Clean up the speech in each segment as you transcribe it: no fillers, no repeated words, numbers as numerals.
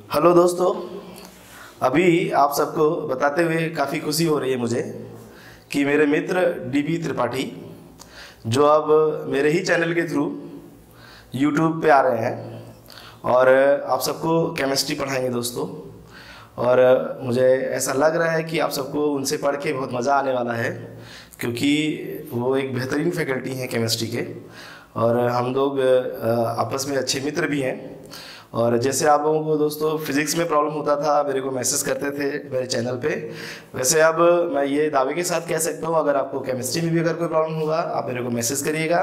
Hello दोस्तों, अभी आप सबको बताते हुए काफ़ी खुशी हो रही है मुझे कि मेरे मित्र डीबी त्रिपाठी जो अब मेरे ही चैनल के थ्रू यूट्यूब पे आ रहे हैं और आप सबको केमिस्ट्री पढ़ाएंगे दोस्तों। और मुझे ऐसा लग रहा है कि आप सबको उनसे पढ़ के बहुत मज़ा आने वाला है, क्योंकि वो एक बेहतरीन फैकल्टी हैं केमिस्ट्री के और हम लोग आपस में अच्छे मित्र भी हैं। और जैसे आप लोगों को दोस्तों फिज़िक्स में प्रॉब्लम होता था, मेरे को मैसेज करते थे मेरे चैनल पे, वैसे अब मैं ये दावे के साथ कह सकता हूँ अगर आपको केमिस्ट्री में भी अगर कोई प्रॉब्लम होगा आप मेरे को मैसेज करिएगा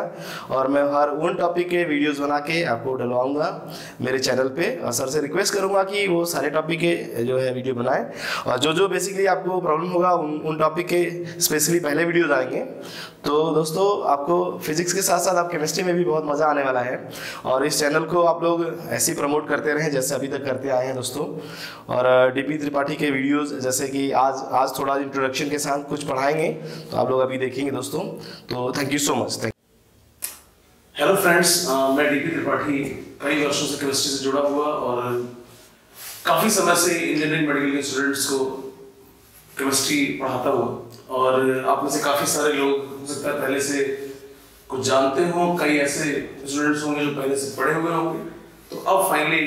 और मैं हर उन टॉपिक के वीडियोस बना के आपको डलवाऊंगा मेरे चैनल पे। और सर से रिक्वेस्ट करूँगा कि वो सारे टॉपिक के जो है वीडियो बनाएं और जो बेसिकली आपको प्रॉब्लम होगा उन टॉपिक के स्पेशली पहले वीडियोज़ आएंगे। तो दोस्तों आपको फिजिक्स के साथ साथ आप केमिस्ट्री में भी बहुत मज़ा आने वाला है और इस चैनल को आप लोग ऐसे ही प्रमोट करते रहें जैसे अभी तक करते आए हैं दोस्तों। और डीबी त्रिपाठी के वीडियोस जैसे कि आज थोड़ा इंट्रोडक्शन के साथ कुछ पढ़ाएंगे तो आप लोग अभी देखेंगे दोस्तों। तो thank you so much. Hello friends, मैं डीबी त्रिपाठी कई वर्षों से केमिस्ट्री से जुड़ा हुआ और काफ़ी समय से इंजीनियरिंग मेडिकल के स्टूडेंट्स को केमिस्ट्री पढ़ाता हूँ। और आप में से काफ़ी सारे लोग हो सकता है पहले से कुछ जानते हों, कई ऐसे स्टूडेंट्स होंगे जो पहले से पढ़े हुए होंगे। तो अब फाइनली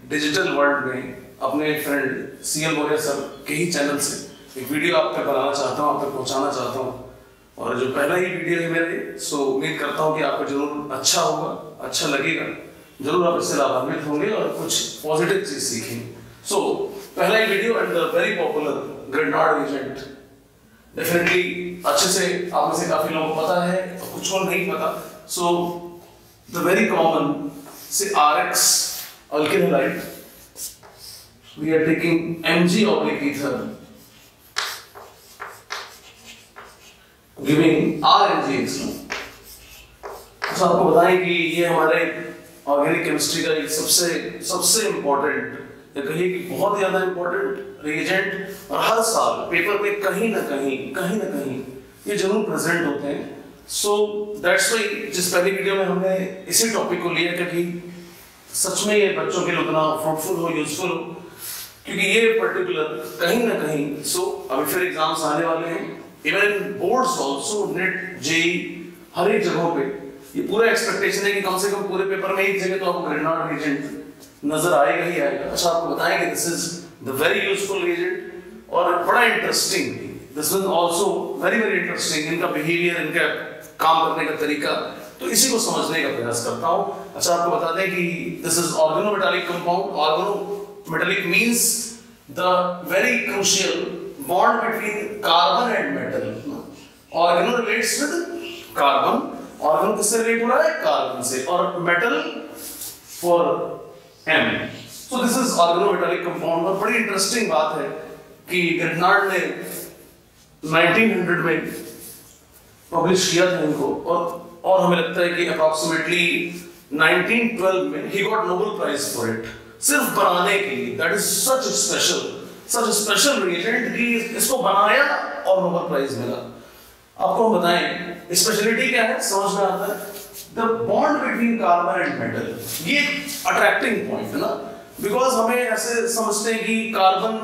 डिजिटल वर्ल्ड में अपने फ्रेंड CL मौर्य सर के ही चैनल से एक वीडियो आप तक बनाना चाहता हूँ, आप तक पहुँचाना चाहता हूँ। और जो पहला ही वीडियो है मेरे, सो उम्मीद करता हूँ कि आपको जरूर अच्छा होगा, अच्छा लगेगा, जरूर आप इससे लाभान्वित होंगे और कुछ पॉजिटिव चीज़ सीखेंगे। सो पहला ही video and the very popular Grignard agent, definitely अच्छे से आप में से काफी लोगों को पता है और कुछ को नहीं पता। सो द वेरी कॉमन से RX alkyl halide, we are taking Mg oblique ether giving RNgX1। तो आपको बताएं कि ये हमारे ऑर्गेनिक केमिस्ट्री का एक सबसे इम्पोर्टेंट या कहिए कि बहुत ज्यादा इम्पोर्टेंट रिएजेंट और हर साल पेपर में कहीं ना कहीं ये जरूर प्रेजेंट होते हैं। सो दैट्स वाई जिस पहली वीडियो में हमने इसी टॉपिक को लिया क्योंकि सच में ये बच्चों के लिए उतना फ्रूटफुल हो, यूजफुल हो, क्योंकि ये पर्टिकुलर कहीं ना कहीं अभी फिर एग्जाम्स आने वाले हैं, even boards also, NET JEE हर एक जगहों पे ये पूरा एक्सपेक्टेशन है कि कम से कम पूरे पेपर में एक जगह तो आपको ग्रिग्नार्ड रिएजेंट नजर आएगा ही आएगा। अच्छा, आपको बताएंगे this is the very useful reagent और बड़ा interesting, this is also very interesting, इनका बिहेवियर, इनका काम करने का तरीका, तो इसी को समझने का प्रयास करता हूँ। अच्छा, आपको बता दें कि this is organometallic compound. Organometallic means the very crucial bond between carbon and metal. Organo relates with carbon, organo किससे रिलेट हो रहा है? कार्बन से, और metal for M। So this is organometallic compound। और बड़ी इंटरेस्टिंग बात है कि ग्रिग्नार्ड ने 1900 में पब्लिश किया था इनको और हमें लगता है कि अप्रॉक्सीमेटली 1912 में he got Nobel Prize for it, सिर्फ बनाने के लिए। That is such a special reagent कि इसको बनाया और नोबेल प्राइज मिला। आपको हम बताएं स्पेशलिटी क्या है, समझ में आता है। The bond between carbon and metal, ये अट्रैक्टिंग पॉइंट है ना, बिकॉज हमें ऐसे समझते हैं कि कार्बन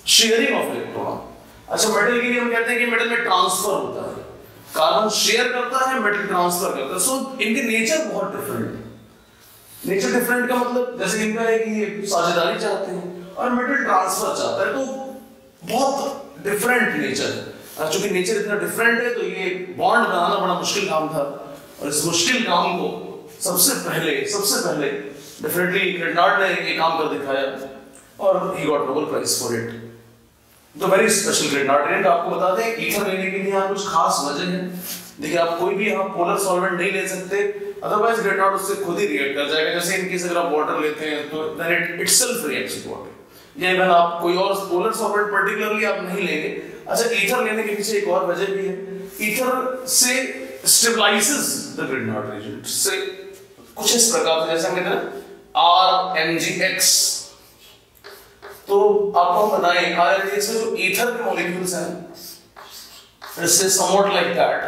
शेयरिंग ऑफ इलेक्ट्रॉन। अच्छा, मेटल के लिए हम कहते हैं कि मेटल में ट्रांसफर होता है, कार्बन शेयर करता है, मेटल ट्रांसफर करता है। सो इनके नेचर बहुत डिफरेंट। नेचर डिफरेंट का मतलब जैसे इनका है कि ये साझेदारी चाहते हैं और मेटल ट्रांसफर चाहता है, तो बहुत डिफरेंट नेचर है। चूंकि नेचर इतना डिफरेंट है तो ये बॉन्ड बनाना बड़ा मुश्किल काम था और इस मुश्किल काम को सबसे पहले डेफिनेटली ग्रिग्नार्ड ने ये काम कर दिखाया और he got Nobel prize for it. तो वेरी स्पेशल ग्रिग्नार्ड रिएजेंट। आपको बता दें ईथर लेने के लिए यहाँ कुछ खास वजह है। देखिए, आप कोई भी यहाँ पोलर सॉल्वेंट नहीं ले सकते, अदरवाइज ग्रिग्नार्ड उससे खुद ही रिएक्ट कर जाएगा। जैसे इन केस अगर आप वाटर लेते हैं तो then it itself reacts with water, या इवन आप कोई और पोलर सॉल्वेंट पर्टिकुलरली आप नहीं लेंगे। अच्छा, ईथर लेने के पीछे एक और वजह भी है। ईथर से stabilizes the Grignard reagent से कुछ इस प्रकार से, जैसे हम कहते हैं RNgX। तो आपको बताएं RNgX में जो ईथर के मॉलिक्यूल्स हैं इससे somewhat like that,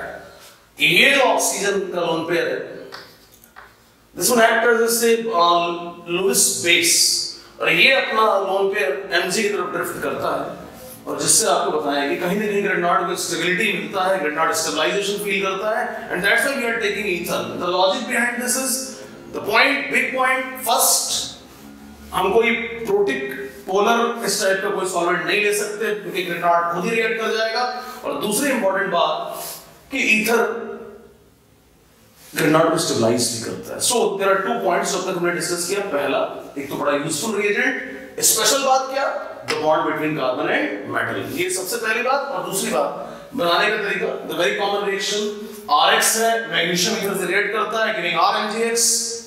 ये जो ऑक्सीजन का लोन पेयर है, this one acts as a Lewis base और ये अपना लोन पे mg की तरफ ड्रिफ्ट करता है, और जिससे आपको बताया कि कहीं ना कहीं ग्रेड नॉट को स्टेबिलिटी मिलता है, ग्रेड नॉट स्टेबलाइजेशन फील करता है, and that's why we are taking ether. The logic behind this is the point, big point, first हम कोई प्रोटिक पोलर इस टाइप का कोई सॉल्वेंट नहीं ले सकते क्योंकि ग्रेड नॉट खुद ही रिएक्ट कर जाएगा, और दूसरी इंपॉर्टेंट बात कि ईथर ग्रेड नॉट को स्टेबलाइज भी करता है। सो देयर आर 2 पॉइंट्स जो हमने डिस्कस किया। पहला, एक तो बड़ा यूजफुल रिएजेंट, स्पेशल बात क्या, the bond between carbon and metal, ये सबसे पहली बात। और दूसरी बात, बनाने का तरीका, the very common reaction, Rx है, मैग्नीशियम ईथर से रिएक्ट करता है, गिविंग RMgX,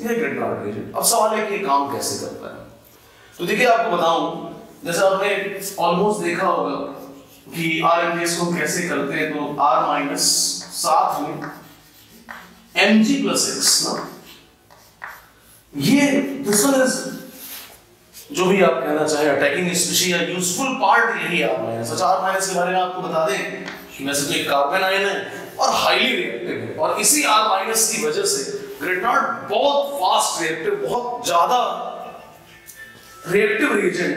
ये ग्रेड नॉट रिएजेंट। अब सवाल है कि ये काम कैसे करता है। तो देखिए आपको बताऊं, जैसे आपने ऑलमोस्ट देखा होगा कि RMgX को कैसे करते हैं, तो R माइनस साथ में Mg+X ना, ये दिस वन इज जो भी आप कहना चाहे अटैकिंग स्पीशीज या यूजफुल पार्ट यही R माइनस। अच्छा, R माइनस के बारे में आपको बता दें कि वैसे तो एक कार्बन आयन है और हाईली रिएक्टिव है, और इसी R माइनस की वजह से ग्रेड नॉट बहुत फास्ट रिएक्टिव, बहुत ज्यादा रिएक्टिव रिएजेंट,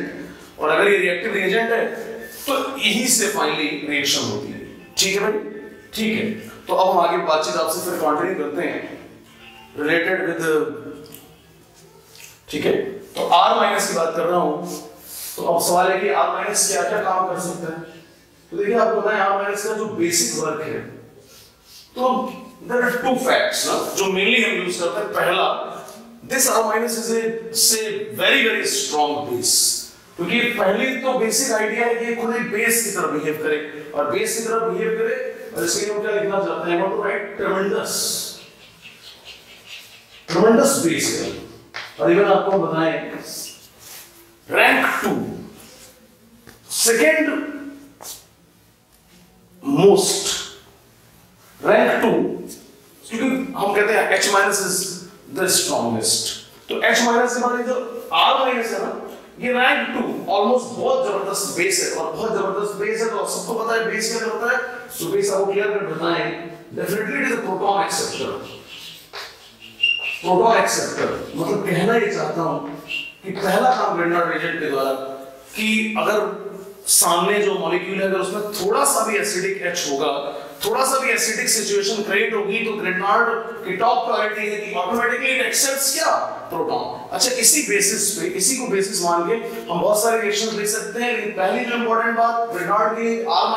और अगर ये रिएक्टिव रिएजेंट है तो यहीं से फाइनली रिएक्शन होती है। ठीक है भाई, ठीक है। तो अब हम आगे बातचीत आपसे फिर कंटिन्यू करते हैं रिलेटेड विद, ठीक है। तो R माइनस की बात कर रहा हूं, तो अब सवाल है कि R माइनस क्या क्या काम कर सकता है। तो देखिए आपको बताएं R माइनस का जो बेसिक वर्क है, तो देयर आर 2 फैक्ट्स ना जो मेनली हम यूज करते हैं। पहला, this R minus is a very very strong base, क्योंकि पहली तो बेसिक आइडिया है कि खुद एक बेस की तरह बिहेव करे, और बेस की तरह बिहेव करे, और इसके लिए हम क्या लिखना चाहते हैं, टू राइट ट्रेमेंडस बेस है। और इवन आपको बताएं रैंक 2 सेकेंड मोस्ट, रैंक 2, क्योंकि हम कहते हैं H minus is the strongest, तो H माइनस के बाद जो R माइनस है ना, ये रैंक 2 ऑलमोस्ट बहुत जबरदस्त बेस है, और बहुत जबरदस्त बेस है तो सबको पता है बेस क्या करता है। तो बेस आपको क्लियर कर बताएं, definitely it is a proton acceptor. Proton acceptor मतलब कहना ये चाहता हूं कि पहला काम ग्रेड नॉट रिएजेंट के द्वारा कि अगर सामने जो मॉलिक्यूल है अगर उसमें थोड़ा सा भी एसिडिक H होगा, थोड़ा सा भी एसिडिक सिचुएशन क्रिएट होगी, तो ग्रेड नॉट की टॉप प्रायोरिटी है कि ऑटोमेटिकली इट एक्सेप्ट्स क्या, प्रोटॉन। अच्छा, इसी बेसिस पे, इसी को बेसिस मान के हम बहुत सारे रिएक्शंस देख सकते हैं। लेकिन पहली जो इंपॉर्टेंट बात, ग्रेड नॉट की R-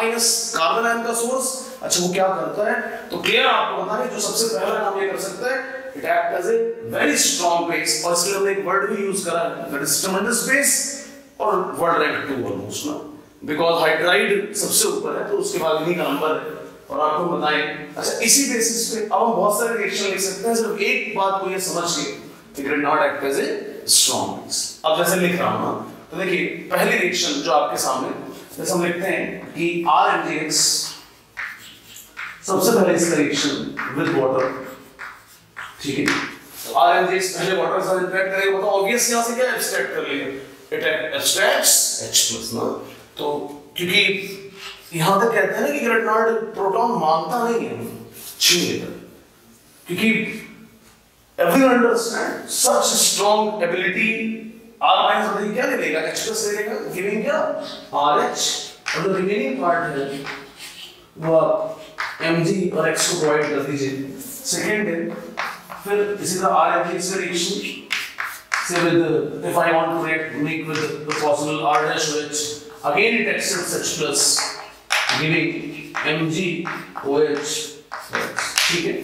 कार्बन आयन का सोर्स, अच्छा वो क्या करता है, तो क्लियर आपको बताएं, जो सबसे पहला काम ये कर सकता है, it act as a very strong base, और इसलिए हमने एक वर्ड भी यूज करा है, दैट इज ट्रेमेंडस बेस, और वर्ड रैंक 2 ऑलमोस्ट ना, बिकॉज़ हाइड्राइड सबसे ऊपर है तो उसके बाद इन्हीं का नंबर है। और आपको बताएं, अच्छा इसी बेसिस पे अब हम बहुत सारे रिएक्शन लिख सकते हैं, सिर्फ एक बात को ये समझ के कि grade not act as a strong base. अब जैसे लिख रहा हूं ना, तो देखिए पहली रिएक्शन जो आपके सामने, जैसे हम लिखते हैं कि RMgX, सबसे पहले इसका रिएक्शन विद वाटर, ठीक है। तो RMgX पहले वाटर के साथ इंटरेक्ट करेगा, तो ऑब्वियस यहां से क्या एब्स्ट्रैक्ट कर लेंगे, इट एब्स्ट्रैक्ट्स H+ ना, तो क्योंकि यहां तक कहते हैं ना कि ग्रेड नॉट प्रोटॉन मांगता नहीं है, छीन लेता है, क्योंकि everyone understand such strong ability। R- बताइए क्या ले लेगा, H+ ले लेगा, गिविंग क्या RH, और जो रिमेनिंग पार्ट है वो Mg और X को प्रोवाइड कर दीजिए। सेकेंड है फिर इसी तरह RMgX से रिएक्शन से with, if I want to react make with the possible R-OH, again it accepts H+, giving MgOH, ठीक है।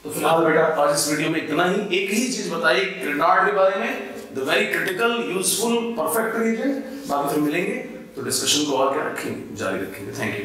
तो फिलहाल बेटा आज इस वीडियो में इतना ही। एक ही चीज बताइए ग्रेड नॉट के बारे में, the very critical useful perfect reagent. बाकी फिर मिलेंगे तो डिस्कशन को और क्या रखेंगे, जारी रखेंगे। Thank you.